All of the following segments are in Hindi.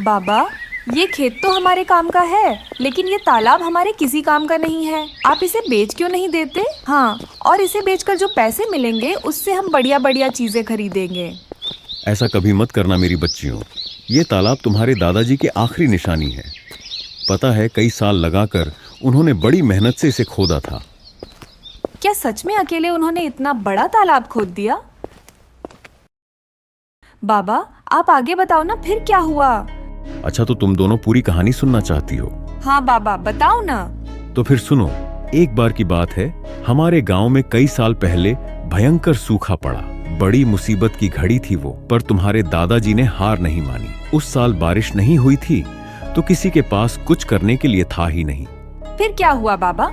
बाबा, ये खेत तो हमारे काम का है, लेकिन ये तालाब हमारे किसी काम का नहीं है। आप इसे बेच क्यों नहीं देते? हाँ, और इसे बेचकर जो पैसे मिलेंगे उससे हम बढ़िया बढ़िया चीजें खरीदेंगे। ऐसा कभी मत करना मेरी बच्चियों। ये तालाब तुम्हारे दादाजी की आखिरी निशानी है। पता है, कई साल लगाकर उन्होंने बड़ी मेहनत से इसे खोदा था। क्या सच में अकेले उन्होंने इतना बड़ा तालाब खोद दिया? बाबा, आप आगे बताओ ना, फिर क्या हुआ? अच्छा, तो तुम दोनों पूरी कहानी सुनना चाहती हो? हाँ बाबा, बताओ ना। तो फिर सुनो। एक बार की बात है, हमारे गांव में कई साल पहले भयंकर सूखा पड़ा। बड़ी मुसीबत की घड़ी थी वो, पर तुम्हारे दादाजी ने हार नहीं मानी। उस साल बारिश नहीं हुई थी, तो किसी के पास कुछ करने के लिए था ही नहीं। फिर क्या हुआ बाबा?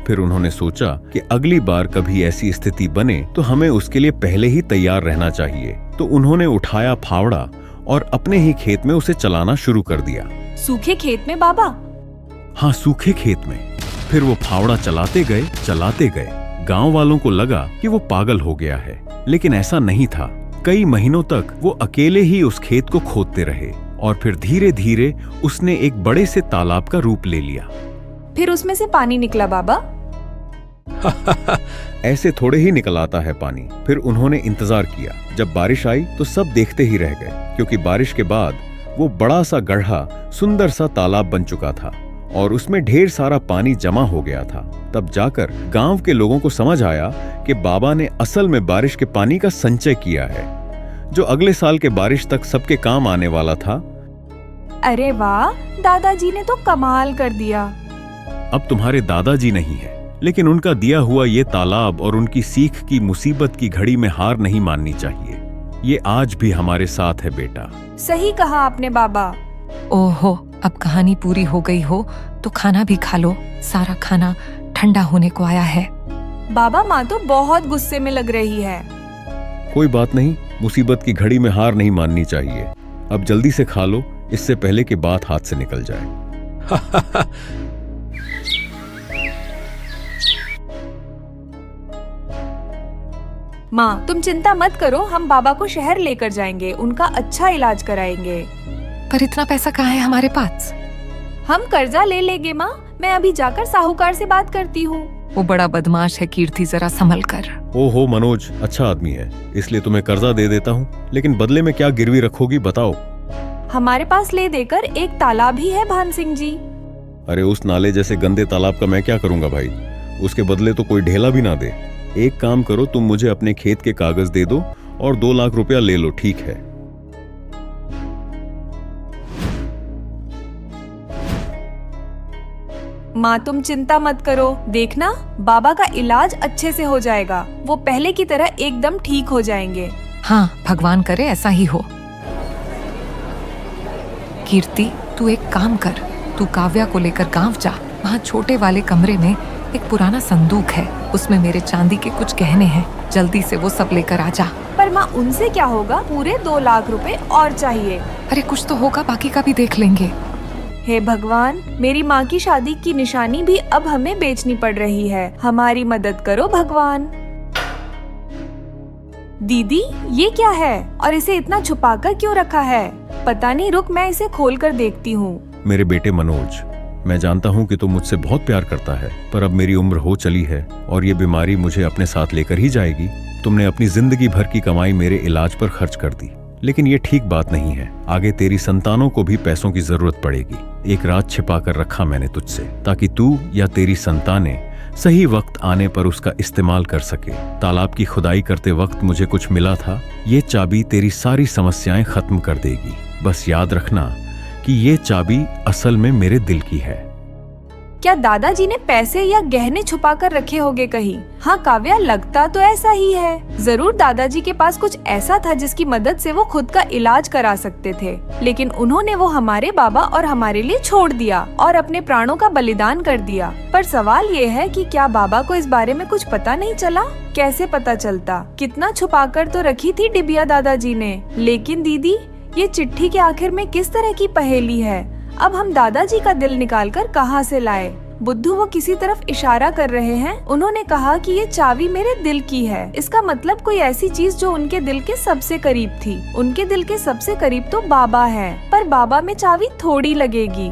फिर उन्होंने सोचा कि अगली बार कभी ऐसी स्थिति बने तो हमें उसके लिए पहले ही तैयार रहना चाहिए। तो उन्होंने उठाया फावड़ा और अपने ही खेत में उसे चलाना शुरू कर दिया। सूखे खेत में बाबा? हाँ, सूखे खेत में। फिर वो फावड़ा चलाते गए। गांव वालों को लगा कि वो पागल हो गया है, लेकिन ऐसा नहीं था। कई महीनों तक वो अकेले ही उस खेत को खोदते रहे और फिर धीरे धीरे उसने एक बड़े से तालाब का रूप ले लिया। फिर उसमें से पानी निकला बाबा? ऐसे थोड़े ही निकल आता है पानी। फिर उन्होंने इंतजार किया। जब बारिश आई तो सब देखते ही रह गए, क्योंकि बारिश के बाद वो बड़ा सा गड्ढा सुंदर सा तालाब बन चुका था और उसमें ढेर सारा पानी जमा हो गया था। तब जाकर गांव के लोगों को समझ आया कि बाबा ने असल में बारिश के पानी का संचय किया है, जो अगले साल के बारिश तक सबके काम आने वाला था। अरे वाह, दादाजी ने तो कमाल कर दिया। अब तुम्हारे दादाजी नहीं है, लेकिन उनका दिया हुआ ये तालाब और उनकी सीख की मुसीबत की घड़ी में हार नहीं माननी चाहिए। ये आज भी हमारे साथ है बेटा। सही कहा आपने बाबा। ओहो, अब कहानी पूरी हो गई हो तो खाना भी खा लो। सारा खाना ठंडा होने को आया है। बाबा, माँ तो बहुत गुस्से में लग रही है। कोई बात नहीं, मुसीबत की घड़ी में हार नहीं माननी चाहिए। अब जल्दी से खा लो, इससे पहले कि बात हाथ से निकल जाए। माँ, तुम चिंता मत करो, हम बाबा को शहर लेकर जाएंगे, उनका अच्छा इलाज कराएंगे। पर इतना पैसा कहाँ है हमारे पास? हम कर्जा ले लेंगे माँ। मैं अभी जाकर साहूकार से बात करती हूँ। वो बड़ा बदमाश है कीर्ति, जरा संभल कर। ओहो मनोज, अच्छा आदमी है, इसलिए तुम्हें कर्जा दे देता हूँ, लेकिन बदले में क्या गिरवी रखोगी बताओ? हमारे पास ले देकर एक तालाब ही है भान सिंह जी। अरे उस नाले जैसे गंदे तालाब का मैं क्या करूंगा भाई? उसके बदले तो कोई ढेला भी ना दे। एक काम करो, तुम मुझे अपने खेत के कागज दे दो और 2 लाख रुपया ले लो, ठीक है? माँ, तुम चिंता मत करो, देखना बाबा का इलाज अच्छे से हो जाएगा। वो पहले की तरह एकदम ठीक हो जाएंगे। हाँ, भगवान करे ऐसा ही हो। कीर्ति, तू एक काम कर, तू काव्या को लेकर गांव जा। वहाँ छोटे वाले कमरे में एक पुराना संदूक है, उसमें मेरे चांदी के कुछ गहने हैं। जल्दी से वो सब लेकर आ जा। पर माँ, उनसे क्या होगा? पूरे 2 लाख रुपए और चाहिए। अरे कुछ तो होगा, बाकी का भी देख लेंगे। हे भगवान, मेरी माँ की शादी की निशानी भी अब हमें बेचनी पड़ रही है। हमारी मदद करो भगवान। दीदी, ये क्या है और इसे इतना छुपाकर क्यों रखा है? पता नहीं, रुक मैं इसे खोलकर देखती हूँ। मेरे बेटे मनोज, मैं जानता हूँ कि तुम मुझसे बहुत प्यार करता है, पर अब मेरी उम्र हो चली है और ये बीमारी मुझे अपने साथ लेकर ही जाएगी। तुमने अपनी जिंदगी भर की कमाई मेरे इलाज पर खर्च कर दी, लेकिन ये ठीक बात नहीं है। आगे तेरी संतानों को भी पैसों की जरूरत पड़ेगी। एक राज छिपा कर रखा मैंने तुझसे, ताकि तू या तेरी संतानें सही वक्त आने पर उसका इस्तेमाल कर सके। तालाब की खुदाई करते वक्त मुझे कुछ मिला था। ये चाबी तेरी सारी समस्याएं खत्म कर देगी। बस याद रखना कि ये चाबी असल में मेरे दिल की है। क्या दादाजी ने पैसे या गहने छुपा कर रखे होंगे कहीं? हाँ काव्या, लगता तो ऐसा ही है। जरूर दादाजी के पास कुछ ऐसा था जिसकी मदद से वो खुद का इलाज करा सकते थे, लेकिन उन्होंने वो हमारे बाबा और हमारे लिए छोड़ दिया और अपने प्राणों का बलिदान कर दिया। पर सवाल ये है कि क्या बाबा को इस बारे में कुछ पता नहीं चला? कैसे पता चलता? कितना छुपा कर तो रखी थी डिबिया दादाजी ने। लेकिन दीदी, ये चिट्ठी के आखिर में किस तरह की पहेली है? अब हम दादाजी का दिल निकालकर कहाँ से लाए? बुद्धू वो किसी तरफ इशारा कर रहे हैं। उन्होंने कहा कि ये चाबी मेरे दिल की है। इसका मतलब कोई ऐसी चीज जो उनके दिल के सबसे करीब थी। उनके दिल के सबसे करीब तो बाबा है, पर बाबा में चाबी थोड़ी लगेगी।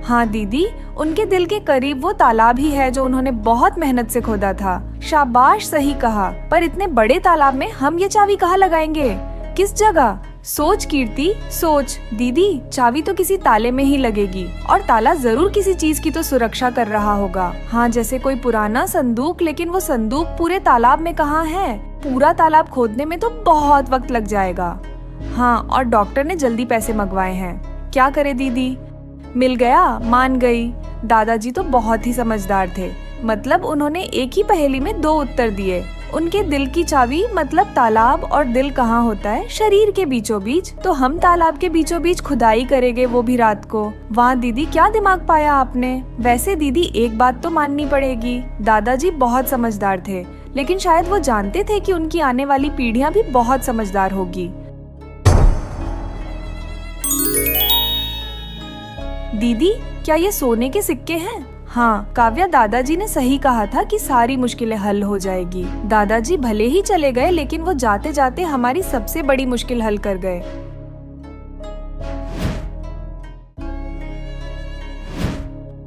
हाँ दीदी, उनके दिल के करीब वो तालाब ही है जो उन्होंने बहुत मेहनत से खोदा था। शाबाश, सही कहा। पर इतने बड़े तालाब में हम ये चाबी कहाँ लगाएंगे? किस जगह? सोच कीर्ति, सोच। दीदी, चाबी तो किसी ताले में ही लगेगी और ताला जरूर किसी चीज की तो सुरक्षा कर रहा होगा। हाँ, जैसे कोई पुराना संदूक। लेकिन वो संदूक पूरे तालाब में कहाँ है? पूरा तालाब खोदने में तो बहुत वक्त लग जाएगा। हाँ, और डॉक्टर ने जल्दी पैसे मंगवाए हैं। क्या करे दीदी? मिल गया, मान गई। दादाजी तो बहुत ही समझदार थे। मतलब उन्होंने एक ही पहेली में 2 उत्तर दिए। उनके दिल की चाबी मतलब तालाब, और दिल कहाँ होता है? शरीर के बीचों बीच। तो हम तालाब के बीचों बीच खुदाई करेंगे, वो भी रात को। वाह दीदी, क्या दिमाग पाया आपने। वैसे दीदी, एक बात तो माननी पड़ेगी, दादाजी बहुत समझदार थे। लेकिन शायद वो जानते थे कि उनकी आने वाली पीढ़ियां भी बहुत समझदार होगी। दीदी, क्या ये सोने के सिक्के हैं? हाँ, काव्या, दादाजी ने सही कहा था कि सारी मुश्किलें हल हो जाएगी। दादाजी भले ही चले गए, लेकिन वो जाते जाते हमारी सबसे बड़ी मुश्किल हल कर गए।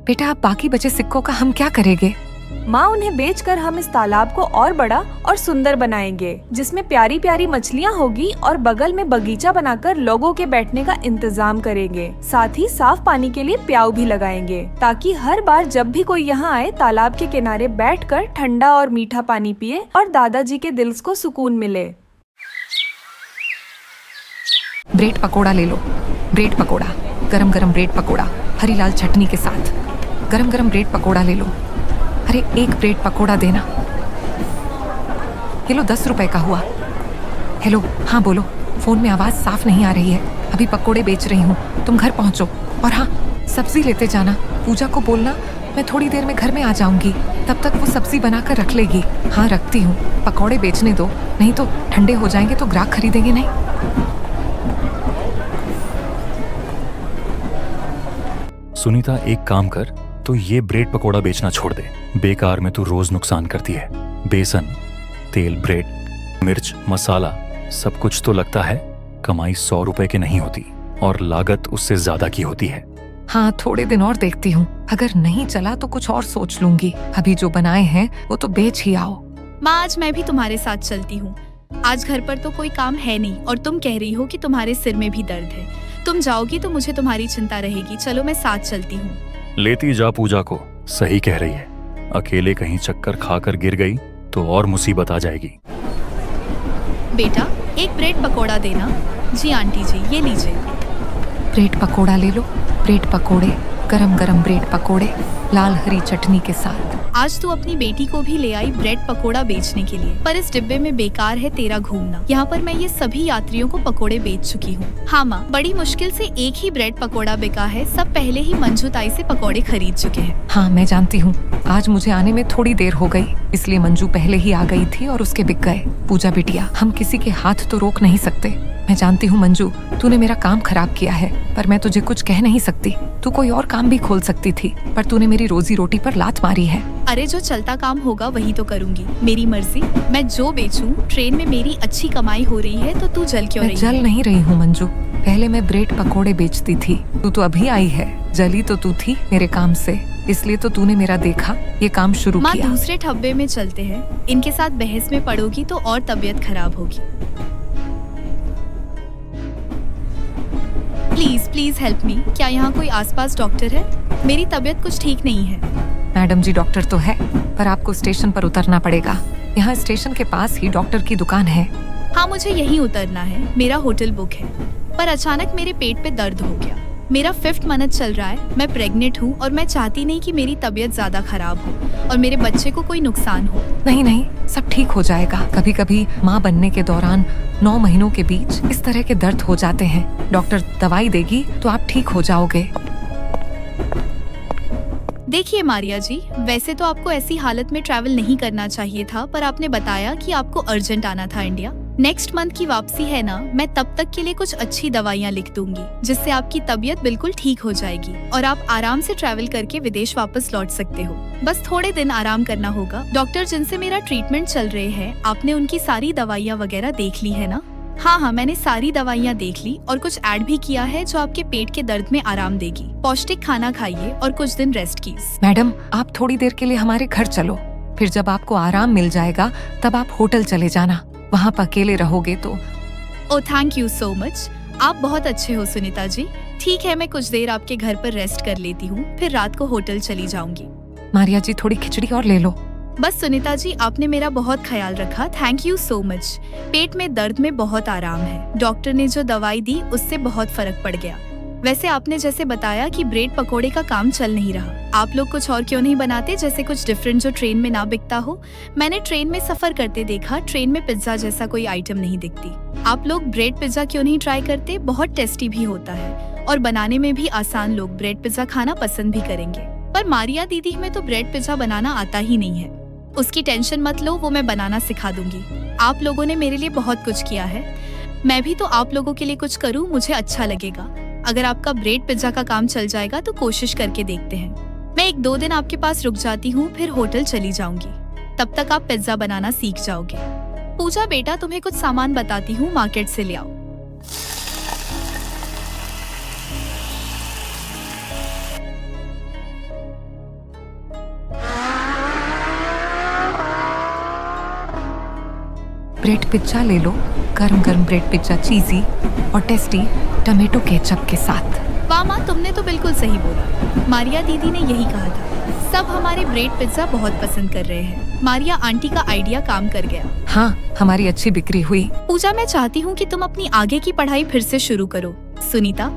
बेटा, अब बाकी बचे सिक्कों का हम क्या करेंगे? माँ, उन्हें बेचकर हम इस तालाब को और बड़ा और सुंदर बनाएंगे, जिसमें प्यारी प्यारी मछलियाँ होगी, और बगल में बगीचा बनाकर लोगों के बैठने का इंतजाम करेंगे। साथ ही साफ पानी के लिए प्याऊ भी लगाएंगे, ताकि हर बार जब भी कोई यहाँ आए, तालाब के किनारे बैठकर ठंडा और मीठा पानी पिए और दादाजी के दिल को सुकून मिले। ब्रेड पकोड़ा ले लो। ब्रेड पकोड़ा, गरम गरम ब्रेड पकोड़ा, हरी लाल चटनी के साथ। गरम गरम ब्रेड पकोड़ा ले लो। अरे, एक ब्रेड पकोड़ा देना। ये लो, 10 रुपए का हुआ। हेलो, हाँ बोलो। फोन में आवाज साफ नहीं आ रही है। अभी पकोड़े बेच रही हूँ, तुम घर पहुँचो। और हाँ, सब्जी लेते जाना। पूजा को बोलना मैं थोड़ी देर में घर में आ जाऊंगी, तब तक वो सब्जी बनाकर रख लेगी। हाँ, रखती हूँ। पकोड़े बेचने दो, नहीं तो ठंडे हो जाएंगे तो ग्राहक खरीदेंगे नहीं। सुनीता, एक काम कर, तो ये ब्रेड पकोड़ा बेचना छोड़ दे। बेकार में तू रोज नुकसान करती है। बेसन, तेल, ब्रेड, मिर्च, मसाला, सब कुछ तो लगता है। कमाई 100 रुपए की नहीं होती और लागत उससे ज्यादा की होती है। हाँ, थोड़े दिन और देखती हूँ। अगर नहीं चला तो कुछ और सोच लूंगी। अभी जो बनाए हैं वो तो बेच ही आओ। माँ, आज मैं भी तुम्हारे साथ चलती हूँ। आज घर पर तो कोई काम है नहीं, और तुम कह रही हो कि तुम्हारे सिर में भी दर्द है। तुम जाओगी तो मुझे तुम्हारी चिंता रहेगी। चलो, मैं साथ चलती हूँ। लेती जा पूजा को। सही कह रही है, अकेले कहीं चक्कर खाकर गिर गई तो और मुसीबत आ जाएगी। बेटा, एक ब्रेड पकोड़ा देना। जी आंटी जी, ये लीजिए। ब्रेड पकोड़ा ले लो। ब्रेड पकोड़े, गरम गरम ब्रेड पकोड़े, लाल हरी चटनी के साथ। आज तू अपनी बेटी को भी ले आई ब्रेड पकोड़ा बेचने के लिए, पर इस डिब्बे में बेकार है तेरा घूमना। यहाँ पर मैं ये सभी यात्रियों को पकोड़े बेच चुकी हूँ। हाँ माँ, बड़ी मुश्किल से एक ही ब्रेड पकोड़ा बिका है। सब पहले ही मंजू ताई से पकोड़े खरीद चुके हैं। हाँ, मैं जानती हूँ। आज मुझे आने में थोड़ी देर हो गई, इसलिए मंजू पहले ही आ गई थी और उसके बिक गए। पूजा बिटिया, हम किसी के हाथ तो रोक नहीं सकते। मैं जानती हूँ मंजू, तूने मेरा काम खराब किया है, पर मैं तुझे कुछ कह नहीं सकती। तू कोई और काम भी खोल सकती थी, पर तूने मेरी रोजी रोटी पर लात मारी है। अरे, जो चलता काम होगा वही तो करूँगी। मेरी मर्जी, मैं जो बेचूं। ट्रेन में मेरी अच्छी कमाई हो रही है तो तू जल क्यों रही है? मैं जल नहीं रही हूँ मंजू। पहले मैं ब्रेड पकोड़े बेचती थी, तू तो अभी आई है। जली तो तू थी मेरे काम से, इसलिए तो तूने मेरा देखा ये काम शुरू माँ, किया। दूसरे ठब्बे में चलते हैं। इनके साथ बहस में पड़ोगी तो और तबीयत खराब होगी। Please please help me. क्या यहाँ कोई आसपास डॉक्टर है? मेरी तबीयत कुछ ठीक नहीं है। मैडम जी, डॉक्टर तो है, पर आपको स्टेशन पर उतरना पड़ेगा। यहाँ स्टेशन के पास ही डॉक्टर की दुकान है। हाँ, मुझे यहीं उतरना है। मेरा होटल बुक है। पर अचानक मेरे पेट पे दर्द हो गया। मेरा 5th मंथ चल रहा है। मैं प्रेग्नेंट हूँ और मैं चाहती नहीं कि मेरी तबीयत ज्यादा खराब हो और मेरे बच्चे को कोई नुकसान हो। नहीं नहीं, सब ठीक हो जाएगा। कभी कभी माँ बनने के दौरान 9 महीनों के बीच इस तरह के दर्द हो जाते हैं। डॉक्टर दवाई देगी तो आप ठीक हो जाओगे। देखिए मारिया जी, वैसे तो आपको ऐसी हालत में ट्रैवल नहीं करना चाहिए था, पर आपने बताया कि आपको अर्जेंट आना था इंडिया। नेक्स्ट मंथ की वापसी है ना, मैं तब तक के लिए कुछ अच्छी दवाइयाँ लिख दूंगी जिससे आपकी तबीयत बिल्कुल ठीक हो जाएगी और आप आराम से ट्रैवल करके विदेश वापस लौट सकते हो। बस थोड़े दिन आराम करना होगा। डॉक्टर जिनसे मेरा ट्रीटमेंट चल रहे हैं, आपने उनकी सारी दवाइयाँ वगैरह देख ली है ना? हाँ, मैंने सारी दवाइयाँ देख ली और कुछ ऐड भी किया है जो आपके पेट के दर्द में आराम देगी। पौष्टिक खाना खाइए और कुछ दिन रेस्ट कीजिए। मैडम, आप थोड़ी देर के लिए हमारे घर चलो, फिर जब आपको आराम मिल जाएगा तब आप होटल चले जाना। वहाँ पर अकेले रहोगे तो। ओह, थैंक यू सो मच। आप बहुत अच्छे हो सुनीता जी। ठीक है, मैं कुछ देर आपके घर पर रेस्ट कर लेती हूँ, फिर रात को होटल चली जाऊंगी। मारिया जी, थोड़ी खिचड़ी और ले लो। बस सुनीता जी, आपने मेरा बहुत ख्याल रखा, थैंक यू सो मच। पेट में दर्द में बहुत आराम है। डॉक्टर ने जो दवाई दी उससे बहुत फर्क पड़ गया। वैसे आपने जैसे बताया कि ब्रेड पकोड़े का काम चल नहीं रहा, आप लोग कुछ और क्यों नहीं बनाते, जैसे कुछ डिफरेंट जो ट्रेन में ना बिकता हो? मैंने ट्रेन में सफर करते देखा, ट्रेन में पिज्जा जैसा कोई आइटम नहीं दिखती। आप लोग ब्रेड पिज्जा क्यों नहीं ट्राई करते? बहुत टेस्टी भी होता है और बनाने में भी आसान। लोग ब्रेड पिज्जा खाना पसंद भी करेंगे। पर मारिया दीदी में तो ब्रेड पिज्जा बनाना आता ही नहीं है। उसकी टेंशन मत लो, वो मैं बनाना सिखा दूंगी। आप लोगों ने मेरे लिए बहुत कुछ किया है, मैं भी तो आप लोगों के लिए कुछ करूँ, मुझे अच्छा लगेगा। अगर आपका ब्रेड पिज्जा का काम चल जाएगा तो कोशिश करके देखते हैं। मैं 1-2 दिन आपके पास रुक जाती हूँ, फिर होटल चली जाऊंगी। तब तक आप पिज्जा बनाना सीख जाओगे। पूजा बेटा, तुम्हें कुछ सामान बताती हूँ, मार्केट से ले आओ। ब्रेड पिज्जा ले लो, गरम गरम ब्रेड पिज्जा, चीजी और टेस्टी टमेटो केचप के साथ। वाह माँ, तुमने तो बिल्कुल सही बोला। मारिया दीदी ने यही कहा था। सब हमारे ब्रेड पिज्जा बहुत पसंद कर रहे हैं। मारिया आंटी का आइडिया काम कर गया। हाँ, हमारी अच्छी बिक्री हुई। पूजा, मैं चाहती हूँ कि तुम अपनी आगे की पढ़ाई फिर से शुरू करो। सुनीता,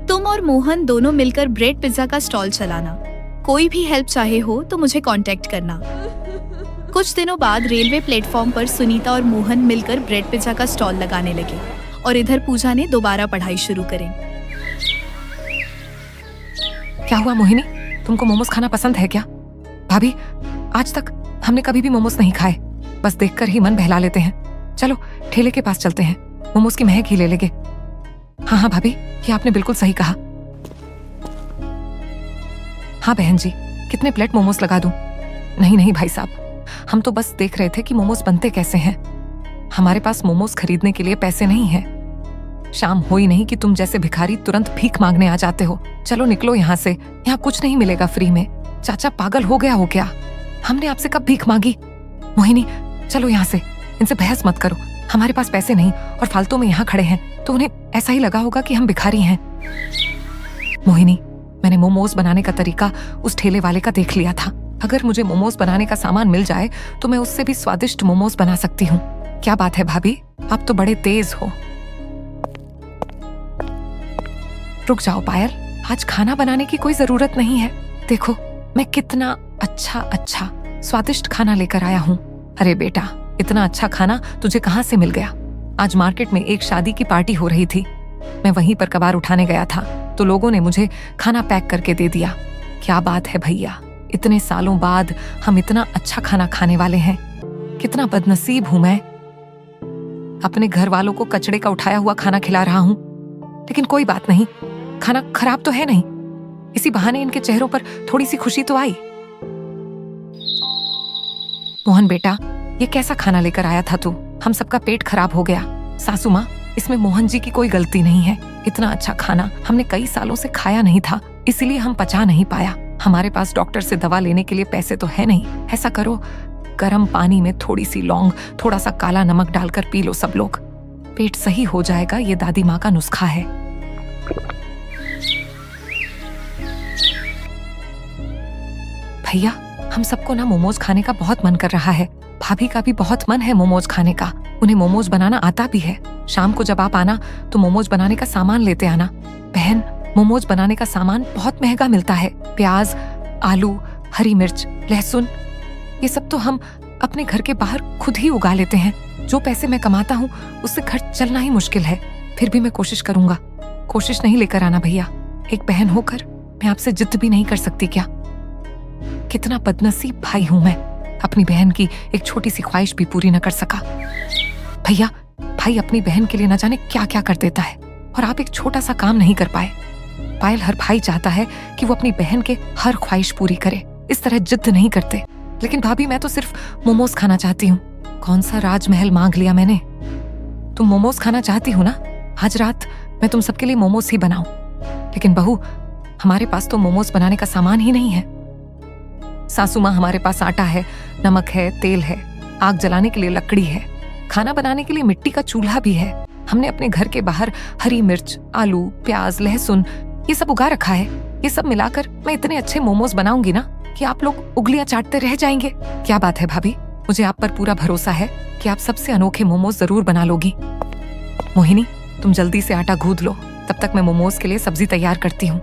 तुम और मोहन दोनों मिलकर ब्रेड पिज्जा का स्टॉल चलाना। कोई भी हेल्प चाहे हो तो मुझे कांटेक्ट करना। कुछ दिनों बाद रेलवे प्लेटफॉर्म पर सुनीता और मोहन मिलकर ब्रेड पिज्जा का स्टॉल लगाने लगे और इधर पूजा ने दोबारा पढ़ाई शुरू करी। क्या हुआ मोहिनी, तुमको मोमोज खाना पसंद है क्या? भाभी, आज तक हमने कभी भी मोमोज नहीं खाए, बस देखकर ही मन बहला लेते हैं। चलो ठेले के पास चलते हैं, मोमोज की महक ही ले लेंगे। हाँ भाभी, ये आपने बिल्कुल सही कहा। हाँ बहन जी, कितने प्लेट मोमोज लगा दूं? नहीं भाई साहब, हम तो बस देख रहे थे कि मोमोज बनते कैसे हैं। हमारे पास मोमोज खरीदने के लिए पैसे नहीं है। शाम हो ही नहीं कि तुम जैसे भिखारी तुरंत भीख मांगने आ जाते हो। चलो निकलो यहाँ से, यहाँ कुछ नहीं मिलेगा फ्री में। चाचा पागल हो गया हो क्या? हमने आपसे कब भीख मांगी? मोहिनी, चलो यहाँ से, इनसे बहस मत करो। हमारे पास पैसे नहीं और फालतू में यहाँ खड़े हैं तो उन्हें ऐसा ही लगा होगा कि हम भिखारी हैं। मोहिनी, मैंने मोमोज बनाने का तरीका उस ठेले वाले का देख लिया था। अगर मुझे मोमोज बनाने का सामान मिल जाए तो मैं उससे भी स्वादिष्ट मोमोज बना सकती हूँ। क्या बात है भाभी, आप तो बड़े तेज हो। रुक जाओ पायल, आज खाना बनाने की कोई जरूरत नहीं है। देखो मैं कितना अच्छा स्वादिष्ट खाना लेकर आया हूँ। अरे बेटा, इतना अच्छा खाना तुझे कहाँ से मिल गया? आज मार्केट में एक शादी की पार्टी हो रही थी, मैं वहीं पर कबार उठाने गया था तो लोगों ने मुझे खाना पैक करके दे दिया। क्या बात है भैया, इतने सालों बाद हम इतना अच्छा खाना खाने वाले हैं। कितना बदनसीब हूं मैं, अपने घर वालों को कचड़े का उठाया हुआ खाना खिला रहा हूं। लेकिन कोई बात नहीं, खाना खराब तो है नहीं, इसी बहाने इनके चेहरों पर थोड़ी सी खुशी तो आई। मोहन बेटा, ये कैसा खाना लेकर आया था तू? हम सबका पेट खराब हो गया। सासू माँ, इसमें मोहन जी की कोई गलती नहीं है। इतना अच्छा खाना हमने कई सालों से खाया नहीं था, इसलिए हम पचा नहीं पाया। हमारे पास डॉक्टर से दवा लेने के लिए पैसे तो है नहीं। ऐसा करो, गर्म पानी में थोड़ी सी लौंग, थोड़ा सा काला नमक डालकर पी लो सब लोग, पेट सही हो जाएगा। ये दादी माँ का नुस्खा है। भैया, हम सबको ना मोमोज खाने का बहुत मन कर रहा है। भाभी का भी बहुत मन है मोमोज खाने का। उन्हें मोमोज बनाना आता भी है। शाम को जब आप आना तो मोमोज बनाने का सामान लेते आना। बहन, मोमोज बनाने का सामान बहुत महंगा मिलता है। प्याज, आलू, हरी मिर्च, लहसुन, ये सब तो हम अपने घर के बाहर खुद ही उगा लेते हैं। जो पैसे मैं कमाता हूँ उससे घर चलना ही मुश्किल है। फिर भी मैं कोशिश करूंगा। कोशिश नहीं लेकर आना भैया, एक बहन होकर मैं आपसे जिद भी नहीं कर सकती क्या? कितना बदनसीब भाई हूं मैं, अपनी बहन की एक छोटी सी ख्वाहिश भी पूरी न कर सका। भैया, भाई अपनी बहन के लिए न जाने क्या क्या कर देता है और आप एक छोटा सा काम नहीं कर पाए। पायल, हर भाई चाहता है कि वो अपनी बहन के हर ख्वाहिश पूरी करे, इस तरह जिद नहीं करते। लेकिन भाभी, मैं तो सिर्फ मोमोज खाना चाहती हूँ। कौन सा राजमहल मांग लिया मैंने? तुम मोमोज खाना चाहती हो ना? आज रात मैं तुम सबके लिए मोमोज ही बनाऊं। लेकिन बहू, हमारे पास तो मोमोज बनाने का सामान ही नहीं है। सासू माँ, हमारे पास आटा है, नमक है, तेल है, आग जलाने के लिए लकड़ी है, खाना बनाने के लिए मिट्टी का चूल्हा भी है। हमने अपने घर के बाहर हरी मिर्च, आलू, प्याज, लहसुन ये सब उगा रखा है। ये सब मिलाकर मैं इतने अच्छे मोमोज बनाऊंगी ना कि आप लोग उंगलियां चाटते रह जाएंगे। क्या बात है भाभी, मुझे आप पर पूरा भरोसा है कि आप सबसे अनोखे मोमोज जरूर बना लोगी। मोहिनी, तुम जल्दी से आटा गूंद लो, तब तक मैं मोमोज के लिए सब्जी तैयार करती हूँ।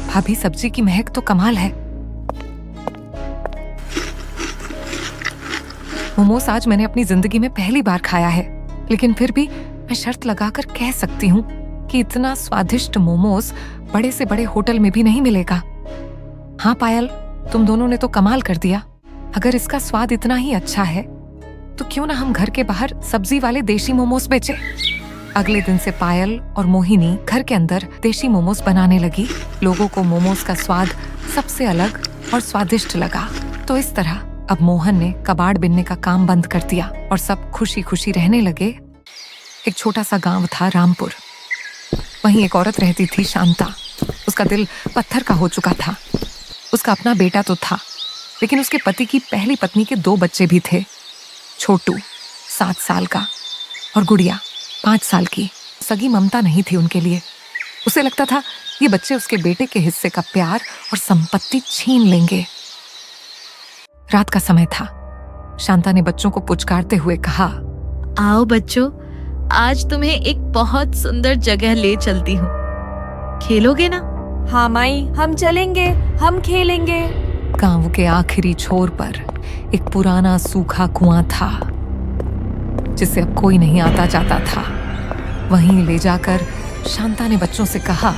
भाभी, सब्जी की महक तो कमाल है। मोमोज आज मैंने अपनी जिंदगी में पहली बार खाया है, लेकिन फिर भी मैं शर्त लगाकर कह सकती हूँ कि इतना स्वादिष्ट मोमोज बड़े से बड़े होटल में भी नहीं मिलेगा। हाँ पायल, तुम दोनों ने तो कमाल कर दिया। अगर इसका स्वाद इतना ही अच्छा है तो क्यों ना हम घर के बाहर सब्जी वाले देशी मोमोज बेचें। अगले दिन से पायल और मोहिनी घर के अंदर देशी मोमोज बनाने लगी। लोगों को मोमोज का स्वाद सबसे अलग और स्वादिष्ट लगा। तो इस तरह अब मोहन ने कबाड़ बिनने का काम बंद कर दिया और सब खुशी खुशी रहने लगे। एक छोटा सा गांव था, रामपुर। वहीं एक औरत रहती थी, शांता। उसका दिल पत्थर का हो चुका था। उसका अपना बेटा तो था, लेकिन उसके पति की पहली पत्नी के 2 बच्चे भी थे। छोटू 7 साल का और गुड़िया 5 साल की। सगी ममता नहीं थी उनके लिए। उसे लगता था ये बच्चे उसके बेटे के हिस्से का प्यार और संपत्ति छीन लेंगे। रात का समय था। शांता ने बच्चों को पुचकारते हुए कहा, आओ बच्चों, आज तुम्हें एक बहुत सुंदर जगह ले चलती हूँ। खेलोगे ना? हाँ माई, हम चलेंगे, हम खेलेंगे। गांव के आखिरी छोर पर एक पुराना सूखा कुआं था, जिससे अब कोई नहीं आता जाता था। वहीं ले जाकर शांता ने बच्चों से कहा,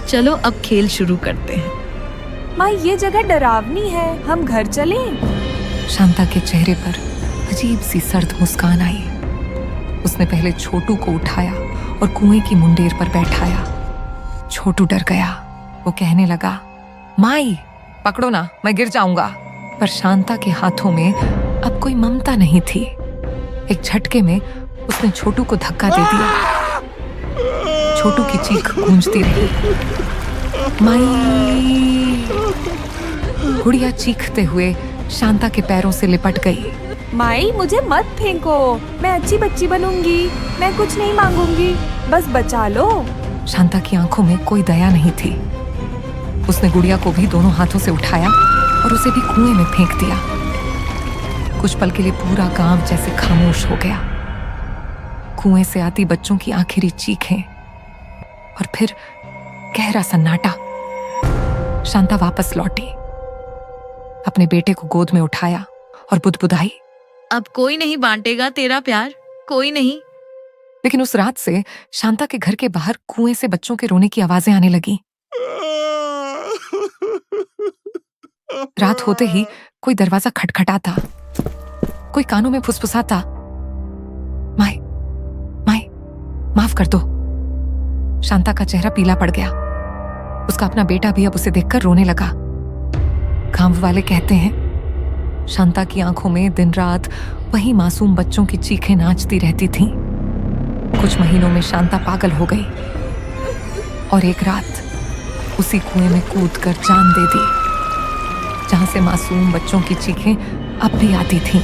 चलो अब खेल शुरू करते हैं। माई, ये जगह डरावनी है, हम घर चलें? शांता के चेहरे पर अजीब सी सर्द मुस्कान आई। उसने पहले छोटू को उठाया और कुएं की मुंडेर पर बैठाया। छोटू डर गया। वो कहने लगा, माई पकड़ो ना, मैं गिर जाऊंगा। पर शांता के हाथों में अब कोई ममता नहीं थी। एक झटके में उसने छोटू को धक्का दे दिया। छोटू की चीख गूंजती रही, माई। गुड़िया चीखते हुए शांता के पैरों से लिपट गई। माई, मुझे मत फेंको, मैं अच्छी बच्ची बनूंगी, मैं कुछ नहीं मांगूंगी, बस बचा लो। शांता की आंखों में कोई दया नहीं थी। उसने गुड़िया को भी दोनों हाथों से उठाया और उसे भी कुएं में फेंक दिया। कुछ पल के लिए पूरा गांव जैसे खामोश हो गया। कुएं से आती बच्चों की आखिरी चीखें और फिर गहरा सन्नाटा। शांता वापस लौटी, अपने बेटे को गोद में उठाया और बुदबुदाई, अब कोई नहीं बांटेगा तेरा प्यार, कोई नहीं। लेकिन उस रात से शांता के घर के बाहर कुएं से बच्चों के रोने की आवाजें आने लगी। रात होते ही कोई दरवाजा खटखटाता, कोई कानों में फुसफुसाता, माई माई माफ कर दो। शांता का चेहरा पीला पड़ गया। उसका अपना बेटा भी अब उसे देखकर रोने लगा। गांव वाले कहते हैं, शांता की आंखों में दिन रात वही मासूम बच्चों की चीखें नाचती रहती थीं। कुछ महीनों में शांता पागल हो गई और एक रात उसी कुएं में कूदकर जान दे दी, जहां से मासूम बच्चों की चीखें अब भी आती थीं।